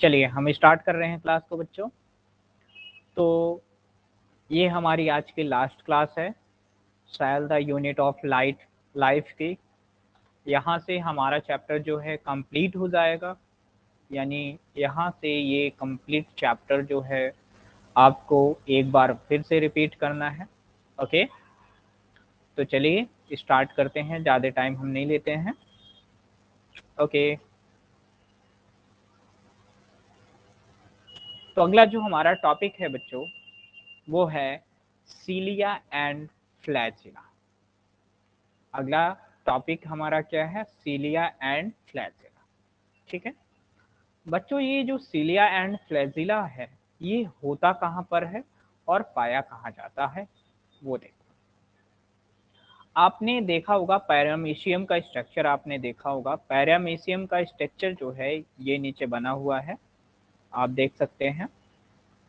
चलिए हम स्टार्ट कर रहे हैं क्लास को बच्चों। तो ये हमारी आज की लास्ट क्लास है, cell the unit of light life की। यहाँ से हमारा चैप्टर जो है कंप्लीट हो जाएगा, यानी यहाँ से ये कंप्लीट चैप्टर जो है आपको एक बार फिर से रिपीट करना है। ओके, तो चलिए स्टार्ट करते हैं, ज़्यादा टाइम हम नहीं लेते हैं। ओके, तो अगला जो हमारा टॉपिक है बच्चों वो है सीलिया एंड फ्लैजिला। अगला टॉपिक हमारा क्या है? Cilia and flagella. ठीक है बच्चों, ये जो सीलिया एंड फ्लैजिला है ये होता कहाँ पर है और पाया कहाँ जाता है वो देखो। आपने देखा होगा पैरामीशियम का स्ट्रक्चर, आपने देखा होगा पैरामीशियम का स्ट्रक्चर जो है ये नीचे बना हुआ है, आप देख सकते हैं।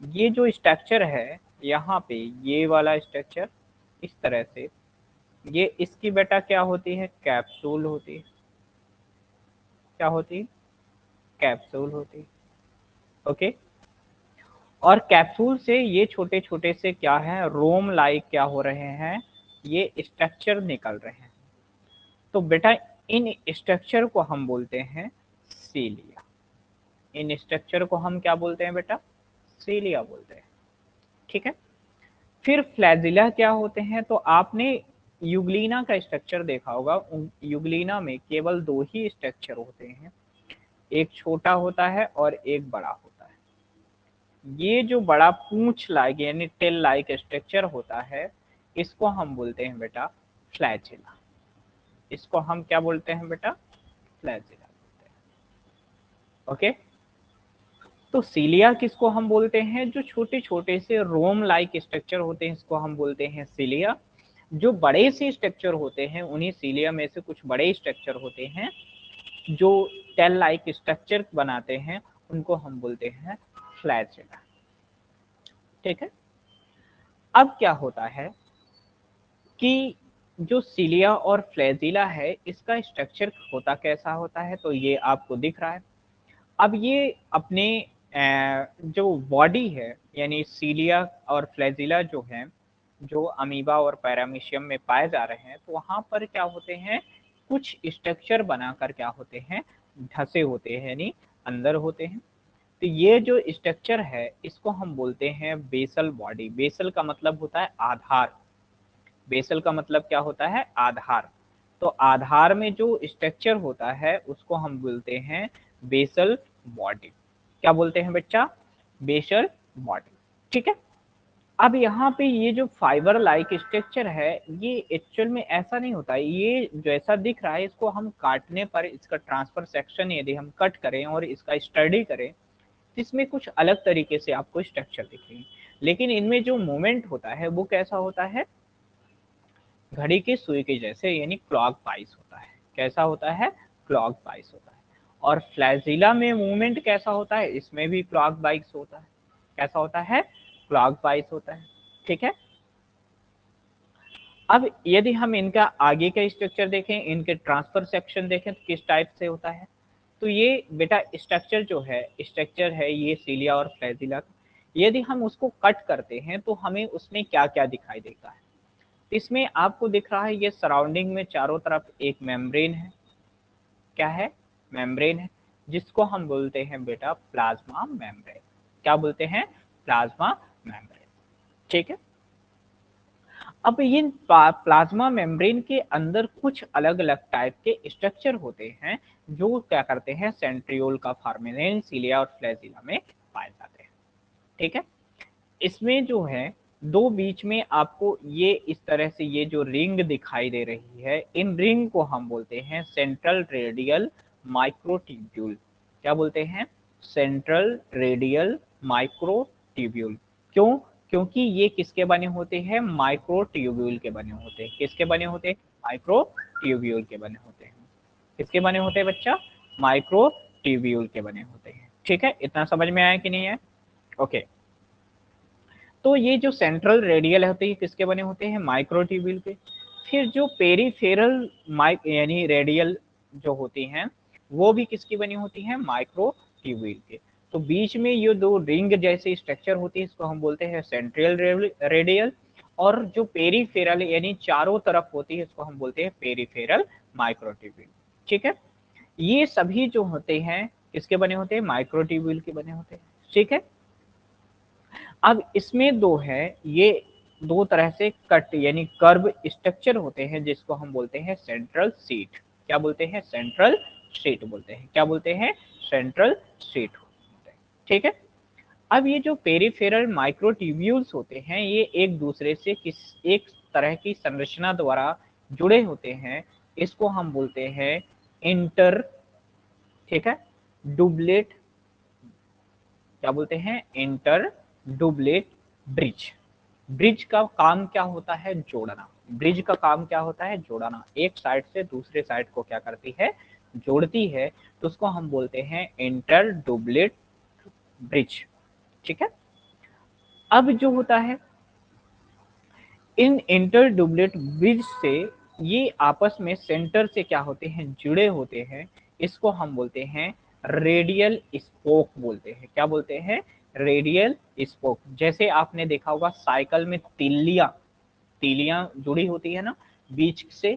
ये जो स्ट्रक्चर है यहाँ पे, ये वाला स्ट्रक्चर इस तरह से, ये इसकी बेटा क्या होती है? कैप्सूल होती है। क्या होती है? कैप्सूल होती है। ओके, और कैप्सूल से ये छोटे छोटे से क्या है, रोम लाइक क्या हो रहे हैं, ये स्ट्रक्चर निकल रहे हैं। तो बेटा इन स्ट्रक्चर को हम बोलते हैं सीलिया। इन स्ट्रक्चर को हम क्या बोलते हैं बेटा? सीलिया बोलते हैं। ठीक है, फिर फ्लैजिला क्या होते हैं? तो आपने यूग्लिना का स्ट्रक्चर देखा होगा, यूग्लिना में केवल दो ही स्ट्रक्चर होते हैं, एक छोटा होता है और एक बड़ा होता है। ये जो बड़ा पूंछ लाइक यानी टेल लाइक स्ट्रक्चर होता है इसको हम बोलते हैं बेटा फ्लैजिला। इसको हम क्या बोलते हैं बेटा? फ्लैजिला बोलते हैं। ओके, तो सीलिया किसको हम बोलते हैं? जो छोटे छोटे से रोम लाइक स्ट्रक्चर होते हैं इसको हम बोलते हैं सीलिया। जो बड़े से स्ट्रक्चर होते हैं उन्हीं सीलिया में से कुछ बड़े स्ट्रक्चर होते हैं जो टेल लाइक स्ट्रक्चर बनाते हैं, उनको हम बोलते हैं फ्लैजिला। ठीक है, अब क्या होता है कि जो सीलिया और फ्लैजिला है इसका स्ट्रक्चर होता कैसा होता है, तो ये आपको दिख रहा है। अब ये अपने जो बॉडी है यानी सीलिया और फ्लैजिला जो है, जो अमीबा और पैरामीशियम में पाए जा रहे हैं, तो वहां पर क्या होते हैं, कुछ स्ट्रक्चर बनाकर क्या होते हैं, ढसे होते हैं, यानी अंदर होते हैं। तो ये जो स्ट्रक्चर है इसको हम बोलते हैं बेसल बॉडी। बेसल का मतलब होता है आधार। बेसल का मतलब क्या होता है? आधार। तो आधार में जो स्ट्रक्चर होता है उसको हम बोलते हैं बेसल बॉडी। क्या बोलते हैं बच्चा? Basal body. ठीक है, अब यहाँ पे ये जो फाइबर लाइक स्ट्रक्चर है ये एक्चुअल में ऐसा नहीं होता, ये जैसा दिख रहा है इसको हम काटने पर इसका ट्रांसफर सेक्शन यदि हम कट करें और इसका स्टडी करें तो इसमें कुछ अलग तरीके से आपको स्ट्रक्चर दिखेंगे। लेकिन इनमें जो मूवमेंट होता है वो कैसा होता है? घड़ी के सुई के जैसे, यानी क्लॉक वाइज होता है। कैसा होता है? क्लॉक वाइज होता है। और फ्लैजिला में मूवमेंट कैसा होता है? इसमें भी क्लॉक वाइज होता है। कैसा होता है? क्लॉक वाइज होता है। ठीक है, अब यदि हम इनका आगे का स्ट्रक्चर देखें, इनके ट्रांसफर सेक्शन देखें तो किस टाइप से होता है, तो ये बेटा स्ट्रक्चर जो है, स्ट्रक्चर है ये सीलिया और फ्लैजिला का। यदि हम उसको कट करते हैं तो हमें उसमें क्या क्या दिखाई देता है? इसमें आपको दिख रहा है ये सराउंडिंग में चारों तरफ एक मेम्ब्रेन है। क्या है? मेम्ब्रेन है, जिसको हम बोलते हैं बेटा प्लाज्मा मेम्ब्रेन। क्या बोलते हैं? Plasma membrane. ठीक है, अब इन प्लाज्मा मेम्ब्रेन के अंदर कुछ अलग अलग टाइप के स्ट्रक्चर होते हैं जो क्या करते हैं, सेंट्रियोल का फॉर्मेशन सीलिया और फ्लैजिला में पाए जाते हैं। ठीक है, इसमें जो है दो बीच में आपको ये इस तरह से ये जो रिंग दिखाई दे रही है, इन रिंग को हम बोलते हैं सेंट्रल रेडियल माइक्रोट्यूब्यूल। क्या बोलते हैं? Central radial microtubule. क्यों? क्योंकि ये किसके बने होते हैं? माइक्रोट्यूब्यूल के बने होते हैं। किसके बने होते हैं? माइक्रोट्यूब्यूल के बने होते हैं। किसके बने होते हैं बच्चा? माइक्रोट्यूब्यूल के बने होते हैं। ठीक है, इतना समझ में आया कि नहीं है? ओके, तो ये जो सेंट्रल रेडियल होते हैं किसके बने होते हैं? माइक्रोट्यूब्यूल के। फिर जो पेरिफेरल माइक यानी रेडियल जो होती हैं वो भी किसकी बनी होती हैं? माइक्रोट्यूब्यूल के। तो बीच में ये दो रिंग जैसे स्ट्रक्चर होती है, इसको हम बोलते हैं सेंट्रल रेडियल, और जो पेरीफेरल यानी चारों तरफ होती है, इसको हम बोलते हैं पेरीफेरल माइक्रोट्यूब्यूल। ठीक है, ये सभी जो होते हैं किसके बने होते हैं, माइक्रोट्यूब्यूल के बने होते हैं। ठीक है, अब इसमें दो है, ये दो तरह से कट यानी कर्व स्ट्रक्चर होते हैं, जिसको हम बोलते हैं सेंट्रल सीट। क्या बोलते हैं, सेंट्रल सीट बोलते हैं। क्या बोलते हैं, सेंट्रल सीट होते हैं। ठीक है, अब ये जो पेरिफेरल माइक्रोट्यूब्यूल्स होते हैं, ये एक दूसरे से किस एक तरह की संरचना द्वारा जुड़े होते हैं, इसको हम बोलते हैं इंटर, ठीक है, डुबलेट, क्या बोलते हैं, इंटर डुबलेट ब्रिज। ब्रिज का काम क्या होता है, जोड़ना। ब्रिज का काम क्या होता है, जोड़ना, एक साइड से दूसरे साइड को क्या करती है, जोड़ती है, तो उसको हम बोलते हैं इंटर डुबलेट ब्रिज। ठीक है, अब जो होता है इन इंटर डुबलेट ब्रिज से ये आपस में सेंटर से क्या होते हैं, जुड़े होते हैं, इसको हम बोलते हैं रेडियल स्पोक बोलते हैं। क्या बोलते हैं, रेडियल स्पोक। जैसे आपने देखा होगा साइकिल में तिल्लियां तीलियां जुड़ी होती है ना बीच से,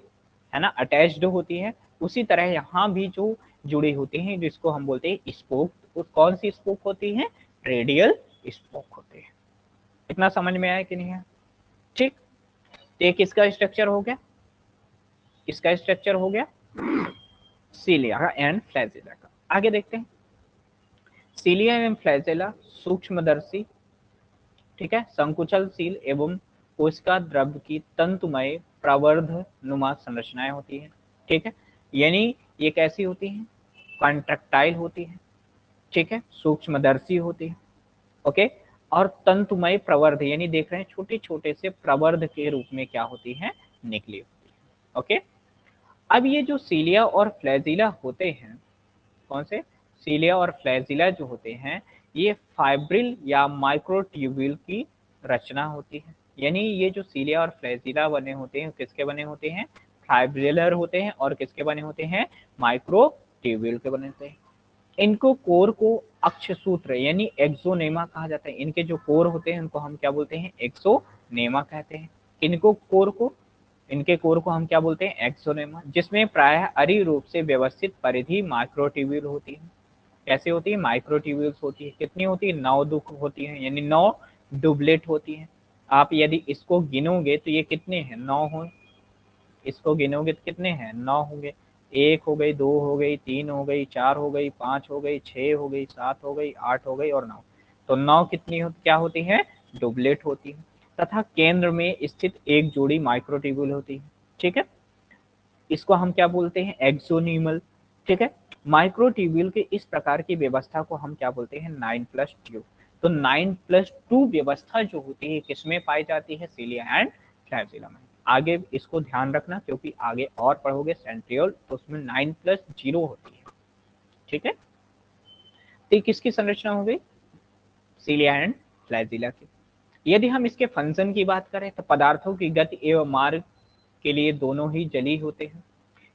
है ना, अटैच्ड होती है, उसी तरह यहाँ भी जो जुड़ी होती हैं, जिसको हम बोलते हैं स्पोक, तो कौन सी स्पोक होती है, रेडियल स्पोक होते हैं। इतना समझ में आया कि नहीं है। ठीक, एक इसका स्ट्रक्चर हो गया, इसका स्ट्रक्चर हो गया सीलिया एंड फ्लैजेला का। आगे देखते हैं, सीलिया एंड फ्लैजेला सूक्ष्मदर्शी, ठीक है, संकुचलशील एवं कोशिका द्रव्य की तंतुमय प्रवर्ध नुमा संरचनाएं होती है। ठीक है, यानी ये कैसी होती है, कॉन्ट्रैक्टाइल होती है, ठीक है, सूक्ष्मदर्शी होती है, ओके, और तंतुमय प्रवर्ध यानी देख रहे हैं छोटे छोटे से प्रवर्ध के रूप में क्या होती है, निकली होती है। ओके, अब ये जो सीलिया और फ्लैजिला होते हैं, कौन से, सीलिया और फ्लैजिला जो होते हैं, ये फाइब्रिल या माइक्रोट्यूब्यूल की रचना होती है। यानी ये जो सीलिया और फ्लैजिला बने होते हैं, किसके बने होते हैं, फाइब्रिलर होते हैं, और किसके बने होते हैं, माइक्रोट्यूब्यूल के बने होते हैं। इनको कोर को अक्षसूत्र यानी एक्सोनेमा कहा जाता है। इनके जो कोर होते हैं उनको हम क्या बोलते हैं, एक्सोनेमा कहते हैं। इनको कोर को, इनके कोर को हम क्या बोलते हैं, एक्सोनेमा, जिसमें प्रायः अरी रूप से व्यवस्थित परिधि माइक्रोट्यूब्यूल होती है। कैसे होती है, माइक्रोट्यूब्यूल्स होती है। कितनी होती है, 9 दुख होती है, यानी 9 डुबलेट होती है। आप यदि इसको गिनोगे तो ये कितने हैं, 9 हो, इसको गिनोगे तो कितने हैं, 9 होंगे। 1 हो गई, 2 हो गई, 3 हो गई, 4 हो गई, 5 हो गई, 6 हो गई, 7 हो गई, 8 हो गई और 9। तो 9 कितनी क्या होती है, डुबलेट होती है। तथा केंद्र में स्थित एक जोड़ी माइक्रोट्यूब्यूल होती है। ठीक है, इसको हम क्या बोलते हैं, एक्सोनीमल। ठीक है, माइक्रोट्यूब्यूल के इस प्रकार की व्यवस्था को हम क्या बोलते हैं, 9+2। तो 9+2 व्यवस्था जो होती है किसमें पाई जाती है, सीलिया एंड फ्लैजिला में। आगे इसको ध्यान रखना, क्योंकि आगे और पढ़ोगे सेंट्रियोल, तो उसमें 9+0 होती है। ठीक है, तो किसकी संरचना हो गई, सीलिया एंड फ्लैजिला की। यदि हम इसके फंक्शन की बात करें तो पदार्थों की गति एवं मार्ग के लिए दोनों ही जली होते हैं,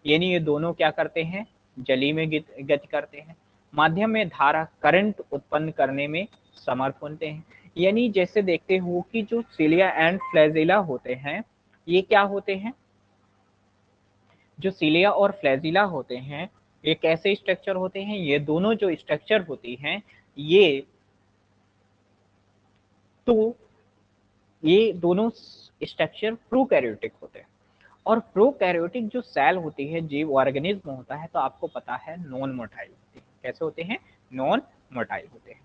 यानी ये दोनों क्या करते हैं, जली में गति करते हैं। माध्यम में धारा करंट उत्पन्न करने में समर्थ होते हैं। यानी जैसे देखते हो कि जो सीलिया एंड फ्लैजिला होते हैं, ये क्या होते हैं, जो सीलिया और फ्लैजिला होते हैं, ये कैसे स्ट्रक्चर होते हैं, ये दोनों जो स्ट्रक्चर होती हैं, ये दोनों स्ट्रक्चर प्रोकैरियोटिक होते हैं। और प्रोकैरियोटिक जो सेल होती है, जीव ऑर्गेनिज्म होता है, तो आपको पता है नॉन मोटाइल होती है। कैसे होते हैं, नॉन मोटाइल होते हैं।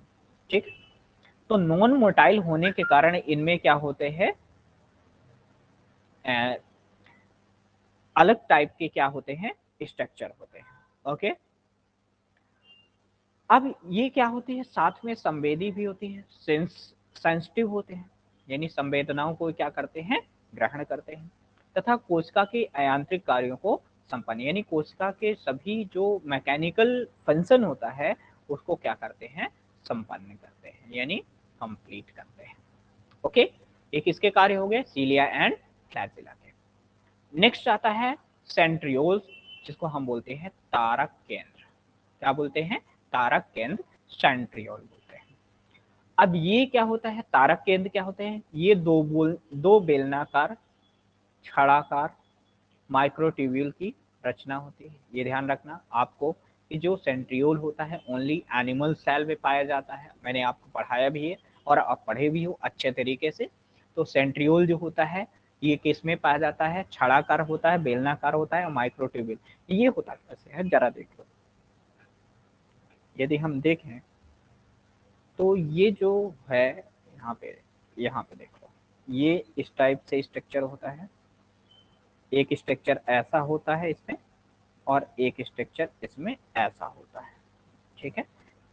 ठीक, तो नॉन मोटाइल होने के कारण इनमें क्या होते हैं, अलग टाइप के क्या होते हैं, स्ट्रक्चर होते हैं। ओके, अब ये क्या होती है, साथ में संवेदी भी होती है, सेंसिटिव होते हैं, यानी संवेदनाओं को क्या करते हैं, ग्रहण करते हैं। तथा कोशिका के अयांत्रिक कार्यों को संपन्न, यानी कोशिका के सभी जो मैकेनिकल फंक्शन होता है उसको क्या करते हैं, संपन्न करते हैं, यानी कंप्लीट करते हैं। ओके, एक इसके कार्य हो गए सीलिया एंड फ्लैजिला के। नेक्स्ट आता है सेंट्रियोल्स, जिसको हम बोलते हैं तारक केंद्र। क्या बोलते हैं, तारक केंद्र। सेंट्रियोल बोलते हैं। अब ये क्या होता है, तारक केंद्र क्या होते हैं, ये दो बेलनाकार छड़ाकार माइक्रोट्यूब्यूल की रचना होती है। ये ध्यान रखना आपको कि जो सेंट्रियोल होता है ओनली एनिमल सेल में पाया जाता है। मैंने आपको पढ़ाया भी है और आप पढ़े भी हो अच्छे तरीके से। तो सेंट्रियोल जो होता है ये किस में पाया जाता है, छड़ाकार होता है, बेलनाकार होता है, माइक्रोट्यूब्यूल ये होता कैसे है जरा देख लो। यदि हम देखें तो ये जो है यहाँ पे देखो, ये इस टाइप से स्ट्रक्चर होता है। एक स्ट्रक्चर ऐसा होता है इसमें और एक स्ट्रक्चर इसमें ऐसा होता है। ठीक है,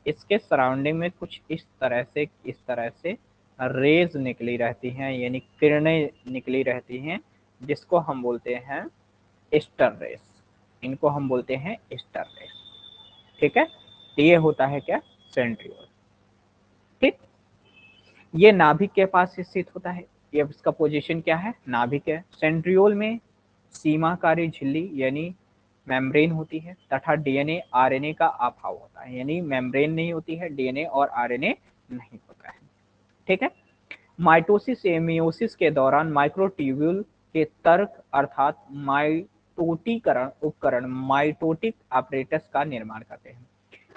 इसके सराउंडिंग में कुछ इस तरह से रेज निकली रहती हैं, यानी किरणें निकली रहती हैं, जिसको हम बोलते हैं स्टर रेस। इनको हम बोलते हैं स्टर रेस। ठीक है, तो ये होता है क्या, सेंट्रियोल। ठीक, ये नाभिक के पास स्थित होता है। ये इसका पोजीशन क्या है, नाभिक है। सेंट्रियोल में सीमाकारी झिल्ली यानी मेम्ब्रेन होती है तथा डीएनए आरएनए का अभाव होता है, यानी मेम्ब्रेन नहीं होती है, डीएनए और आरएनए नहीं होता है। ठीक है, माइटोसिस या मियोसिस के दौरान माइक्रोट्यूब्यूल के तर्क अर्थात माइटोटीकरण उपकरण माइटोटिक ऑपरेटस का निर्माण करते हैं।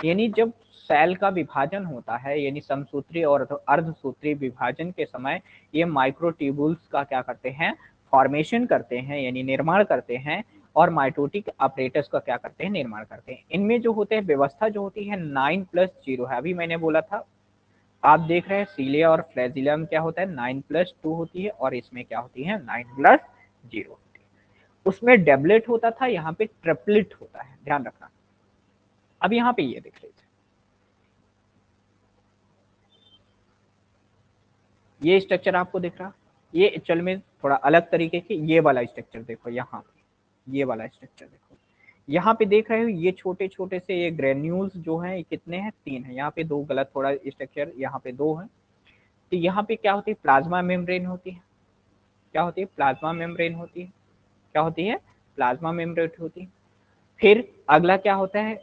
यानी जब सेल का विभाजन होता है, यानी समसूत्री और अर्धसूत्री विभाजन के समय ये माइक्रोट्यूब्यूल्स का क्या करते हैं, फॉर्मेशन करते हैं, यानी निर्माण करते हैं, और माइटोटिक ऑपरेटस का क्या करते हैं, निर्माण करते हैं। इनमें जो होते हैं व्यवस्था जो होती है 9+0 है। अभी मैंने बोला था, आप देख रहे हैं सीलिया और फ्लैजिला में क्या होता है 9+2 होती है, और इसमें क्या होती है 9+0 होती है। उसमें डबलेट होता था, यहाँ पे ट्रिपलेट होता है, ध्यान रखना। अब यहाँ पे ये देख लीजिए, ये स्ट्रक्चर आपको दिख रहा, ये एक्चुअल में थोड़ा अलग तरीके के, ये वाला स्ट्रक्चर देखो, यहाँ ये वाला स्ट्रक्चर देखो, यहाँ पे देख रहे हो ये छोटे छोटे से ये ग्रेन्यूल्स जो हैं, ये कितने हैं, 3 है। यहाँ पे 2 गलत, थोड़ा स्ट्रक्चर यहाँ पे 2 है। तो यहाँ पे क्या होती है, प्लाज्मा मेम्ब्रेन होती है। क्या होती है, प्लाज्मा मेम्ब्रेन होती है। क्या होती है, प्लाज्मा मेम्ब्रेन होती है। फिर अगला क्या होता है,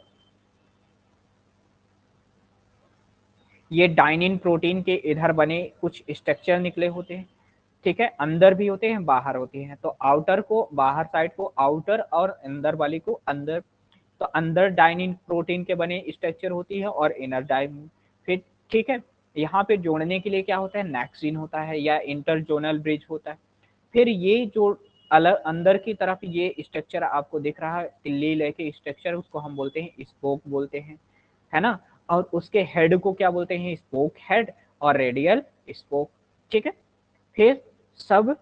ये डाइनिन प्रोटीन के इधर बने कुछ स्ट्रक्चर निकले होते हैं। ठीक है, अंदर भी होते हैं, बाहर होते हैं। तो आउटर को बाहर साइड को आउटर और अंदर वाली को अंदर। तो अंदर डाइनिन प्रोटीन के बने स्ट्रक्चर होती है और इनर डाइनिन। फिर ठीक है, यहाँ पे जोड़ने के लिए क्या होता है, नेक्सिन होता है या इंटरजोनल ब्रिज होता है। फिर ये जो अलग अंदर की तरफ ये स्ट्रक्चर आपको दिख रहा है, तिल्ली लेके स्ट्रक्चर, उसको हम बोलते हैं स्पोक बोलते हैं, है ना। और उसके हेड को क्या बोलते हैं, स्पोक हेड और रेडियल स्पोक। ठीक है, फिर सब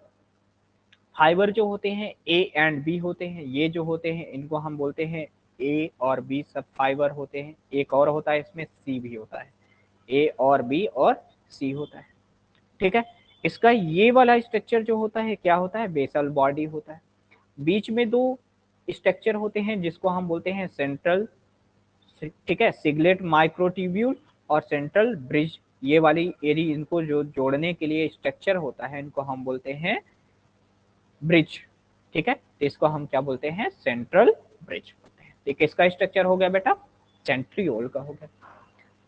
फाइबर जो होते हैं ए एंड बी होते हैं, ये जो होते हैं इनको हम बोलते हैं ए और बी सब फाइबर होते हैं। एक और होता है इसमें सी भी होता है, ए और बी और सी होता है। ठीक है, इसका ये वाला स्ट्रक्चर जो होता है क्या होता है, बेसल बॉडी होता है। बीच में 2 स्ट्रक्चर होते हैं जिसको हम बोलते हैं सेंट्रल, ठीक है, सिगलेट माइक्रोट्यूब्यूल और सेंट्रल ब्रिज। ये वाली एरिया, इनको जो जोड़ने के लिए स्ट्रक्चर होता है इनको हम बोलते हैं ब्रिज। ठीक है, तो इसको हम क्या बोलते हैं, सेंट्रल ब्रिज बोलते हैं। तो किसका स्ट्रक्चर हो गया बेटा, सेंट्रियोल का हो गया।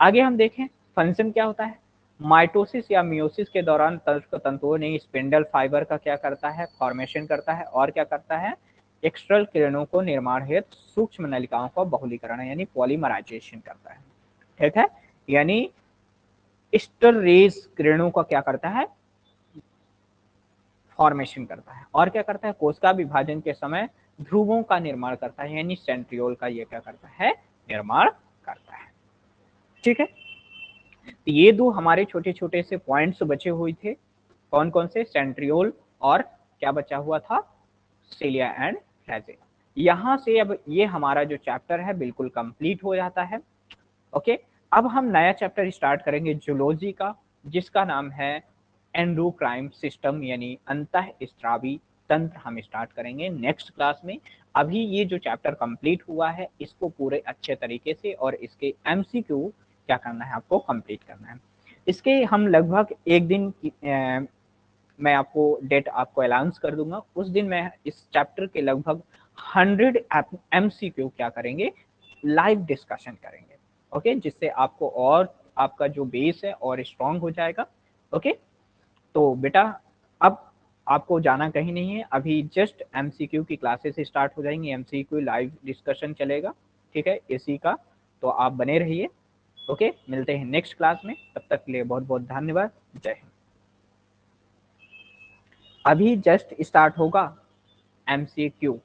आगे हम देखें फंक्शन क्या होता है। माइटोसिस या मियोसिस के दौरान तंतुओं ने स्पिंडल फाइबर का क्या करता है, फॉर्मेशन करता है, और क्या करता है, एक्स्ट्रल किरणों को निर्माण हेतु सूक्ष्म नलिकाओं का बहुलीकरण यानी पॉलीमराइजेशन करता है। ठीक है, यानी स्टर रेज किरणों का क्या करता है, फॉर्मेशन करता है, और क्या करता है, कोशिका विभाजन के समय ध्रुवों का निर्माण करता है, यानी सेंट्रियोल का ये क्या करता है, निर्माण करता है। ठीक है, तो ये 2 हमारे छोटे छोटे से पॉइंट्स बचे हुए थे। कौन कौन से, सेंट्रियोल और क्या बचा हुआ था, सीलिया एंड फ्लैजिला। यहाँ से अब ये हमारा जो चैप्टर है बिल्कुल कंप्लीट हो जाता है। ओके, अब हम नया चैप्टर स्टार्ट करेंगे जूलॉजी का, जिसका नाम है एंडोक्राइन सिस्टम यानी अंतःस्रावी तंत्र। हम स्टार्ट करेंगे नेक्स्ट क्लास में। अभी ये जो चैप्टर कंप्लीट हुआ है इसको पूरे अच्छे तरीके से और इसके एमसीक्यू क्या करना है, आपको कंप्लीट करना है। इसके हम लगभग एक दिन मैं आपको डेट आपको अनाउंस कर दूंगा, उस दिन मैं इस चैप्टर के लगभग 100 एमसीक्यू क्या करेंगे, लाइव डिस्कशन करेंगे। ओके, जिससे आपको और आपका जो बेस है और स्ट्रांग हो जाएगा। ओके, तो बेटा अब आपको जाना कहीं नहीं है, अभी जस्ट एमसीक्यू की क्लासेस स्टार्ट हो जाएंगी, एमसीक्यू लाइव डिस्कशन चलेगा, ठीक है, इसी का, तो आप बने रहिए। ओके, मिलते हैं नेक्स्ट क्लास में, तब तक के लिए बहुत बहुत धन्यवाद। जय हिंद। अभी जस्ट स्टार्ट होगा एमसीक्यू।